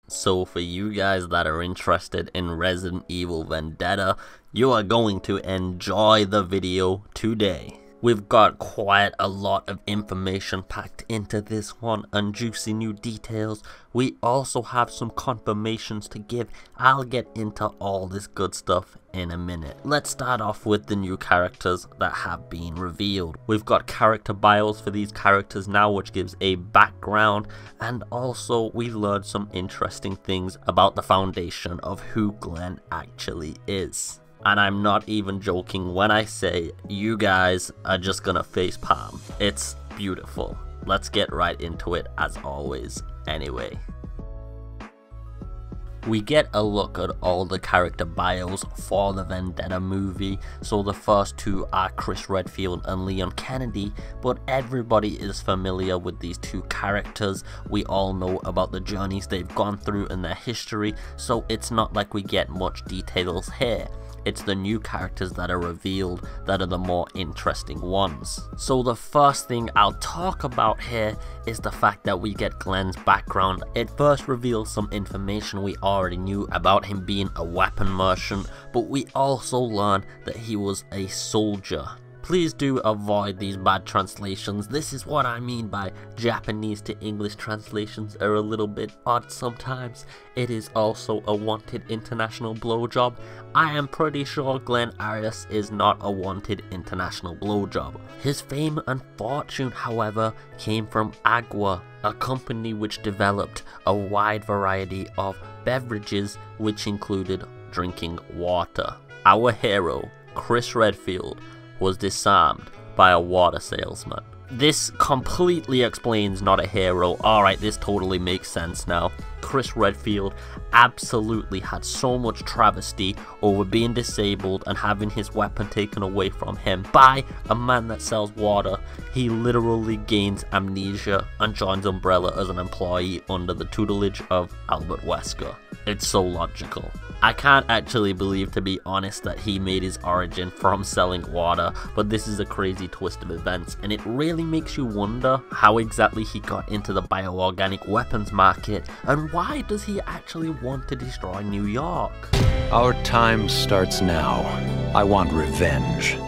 So for you guys that are interested in Resident Evil Vendetta, you are going to enjoy the video today. We've got quite a lot of information packed into this one and juicy new details. We also have some confirmations to give. I'll get into all this good stuff in a minute. Let's start off with the new characters that have been revealed. We've got character bios for these characters now, which gives a background, and also we learned some interesting things about the foundation of who Glenn actually is. And I'm not even joking when I say you guys are just gonna facepalm. It's beautiful. Let's get right into it as always. Anyway, we get a look at all the character bios for the Vendetta movie. So the first two are Chris Redfield and Leon Kennedy, but everybody is familiar with these two characters. We all know about the journeys they've gone through in their history, so it's not like we get much details here. It's the new characters that are revealed that are the more interesting ones. So the first thing I'll talk about here is the fact that we get Glenn's background. It first reveals some information we already knew about him being a weapon merchant, but we also learn that he was a soldier. Please do avoid these bad translations. This is what I mean by Japanese to English translations are a little bit odd sometimes. It is also a wanted international blowjob. I am pretty sure Glenn Arias is not a wanted international blowjob. His fame and fortune, however, came from Agua, a company which developed a wide variety of beverages which included drinking water. Our hero, Chris Redfield, was disarmed by a water salesman. This completely explains not a hero. Alright, this totally makes sense now. Chris Redfield absolutely had so much travesty over being disabled and having his weapon taken away from him by a man that sells water. He literally gains amnesia and joins Umbrella as an employee under the tutelage of Albert Wesker. It's so logical. I can't actually believe, to be honest, that he made his origin from selling water, but this is a crazy twist of events, and it really makes you wonder how exactly he got into the bioorganic weapons market, and why does he actually want to destroy New York? Our time starts now. I want revenge.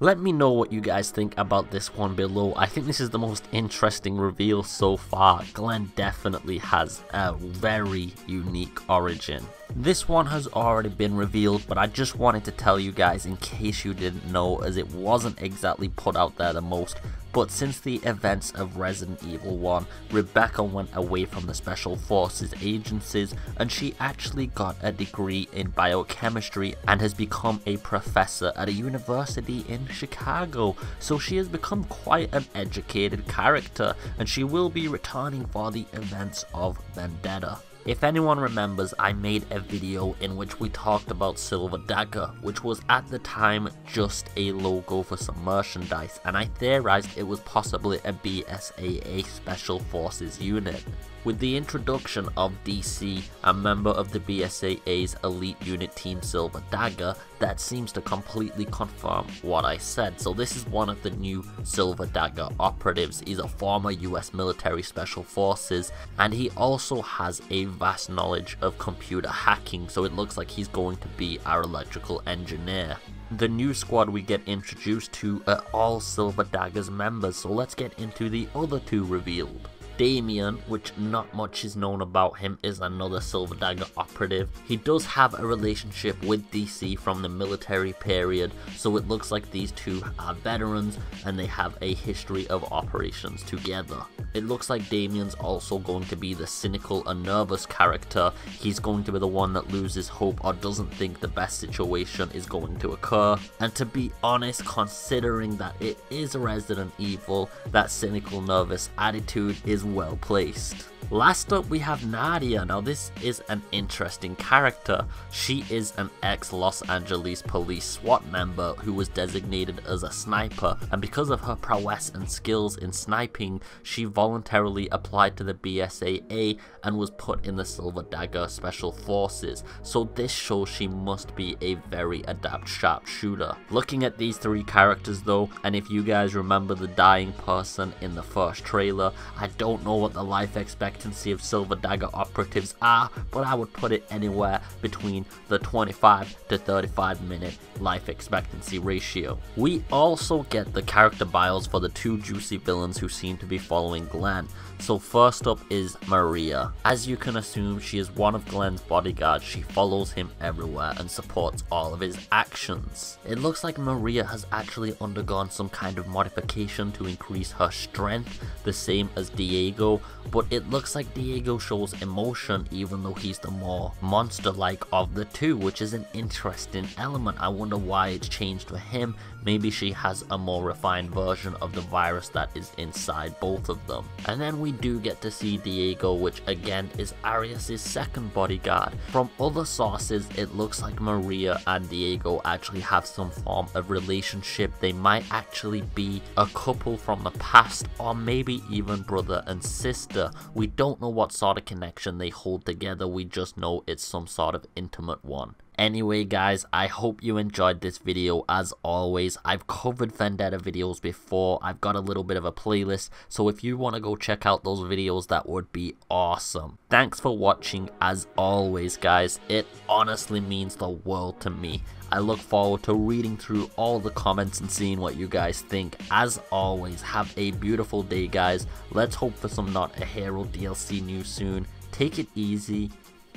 Let me know what you guys think about this one below. I think this is the most interesting reveal so far. Glenn definitely has a very unique origin. This one has already been revealed, but I just wanted to tell you guys in case you didn't know, as it wasn't exactly put out there the most. But since the events of Resident Evil 1, Rebecca went away from the Special Forces agencies and she actually got a degree in biochemistry and has become a professor at a university in Chicago. So she has become quite an educated character and she will be returning for the events of Vendetta. If anyone remembers, I made a video in which we talked about Silver Dagger, which was at the time just a logo for some merchandise, and I theorized it was possibly a BSAA Special Forces unit. With the introduction of DC, a member of the BSAA's elite unit team Silver Dagger, that seems to completely confirm what I said. So this is one of the new Silver Dagger operatives. He's a former US military special forces, and he also has a vast knowledge of computer hacking, so it looks like he's going to be our electrical engineer. The new squad we get introduced to are all Silver Dagger's members, so let's get into the other two revealed. Damien, which not much is known about him, is another Silver Dagger operative. He does have a relationship with DC from the military period, so it looks like these two are veterans and they have a history of operations together. It looks like Damien's also going to be the cynical and nervous character. He's going to be the one that loses hope or doesn't think the best situation is going to occur. And to be honest, considering that it is Resident Evil, that cynical nervous attitude is well placed. Last up we have Nadia. Now this is an interesting character. She is an ex-Los Angeles police SWAT member who was designated as a sniper, and because of her prowess and skills in sniping, she voluntarily applied to the BSAA and was put in the Silver Dagger Special Forces, so this shows she must be a very adept sharpshooter. Looking at these three characters though, and if you guys remember the dying person in the first trailer, I don't know what the life expectancy of Silver Dagger operatives are, but I would put it anywhere between the 25 to 35 minute life expectancy ratio. We also get the character bios for the two juicy villains who seem to be following Glenn. So first up is Maria. As you can assume, she is one of Glenn's bodyguards. She follows him everywhere and supports all of his actions. It looks like Maria has actually undergone some kind of modification to increase her strength, the same as Diego, but it looks like Diego shows emotion even though he's the more monster-like of the two, which is an interesting element. I wonder why it's changed for him. Maybe she has a more refined version of the virus that is inside both of them. And then we do get to see Diego, which again is Arias' second bodyguard. From other sources, it looks like Maria and Diego actually have some form of relationship. They might actually be a couple from the past, or maybe even brother and sister. We don't know what sort of connection they hold together, we just know it's some sort of intimate one. Anyway guys, I hope you enjoyed this video. As always, I've covered Vendetta videos before. I've got a little bit of a playlist, so if you want to go check out those videos, that would be awesome. Thanks for watching as always guys, it honestly means the world to me. I look forward to reading through all the comments and seeing what you guys think. As always, have a beautiful day guys. Let's hope for some Not a Hero DLC news soon. Take it easy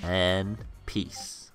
and peace.